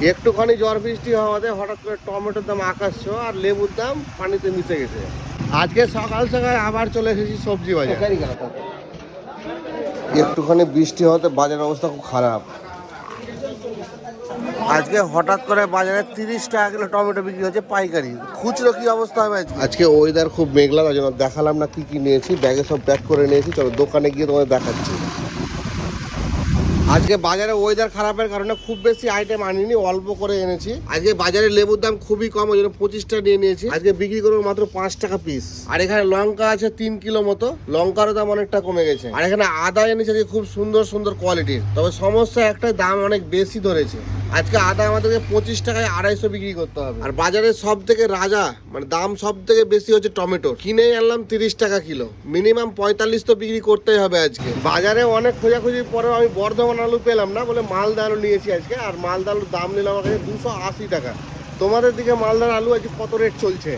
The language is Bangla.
একটুখানি ঝড় বৃষ্টি হওয়াতে হঠাৎ করে টমেটোর দাম আকাশ ছোঁয়া আর লেবুর দাম পানিতে মিশে গেছে। আজকে সকাল সকাল আবার চলে এসেছি সবজি বাজার। একটুখানি বৃষ্টি হওয়াতে বাজারের অবস্থা খুব খারাপ। আজকে হঠাৎ করে বাজারে 30 টাকা কিলো টমেটো বিক্রি হচ্ছে পাইকারি। খুচরো কি অবস্থা হবে আজকে? ওয়েদার খুব মেঘলা, তার জন্য দেখালাম না কি কি নিয়েছি। ব্যাগে সব প্যাক করে নিয়েছি, চলো দোকানে গিয়ে তোমাদের দেখাচ্ছি। আজকে বাজারে ওয়েদার খারাপের কারণে খুব বেশি আইটেম আনিনি, অল্প করে এনেছি। আজকে বাজারে লেবুর দাম খুবই কম, ওই জন্য 25টা নিয়ে নিয়েছি। আজকে বিক্রি করবো মাত্র 5 টাকা পিস। আর এখানে লঙ্কা আছে 3 কিলো মতো, লঙ্কারও দাম অনেকটা কমে গেছে। আর এখানে আদা এনেছে আজকে খুব সুন্দর সুন্দর কোয়ালিটির, তবে সমস্যা একটাই, দাম অনেক বেশি ধরেছে। আজকে আদা আমাদেরকে 25 টাকায় 250 বিক্রি করতে হবে। আর বাজারে সব থেকে রাজা, মানে দাম সব থেকে বেশি হচ্ছে টমেটো। কিনে আনলাম 30 টাকা কিলো, মিনিমাম 45 তো বিক্রি করতেই হবে আজকে। বাজারে অনেক খোঁজাখুঁজির পরেও আমি বর্ধমান আলু পেলাম না বলে মালদা আলু নিয়েছি আজকে। আর মালদা আলুর দাম নিলাম আমার কাছে 280 টাকা। তোমাদের দিকে মালদার আলু আজকে কত রেট চলছে?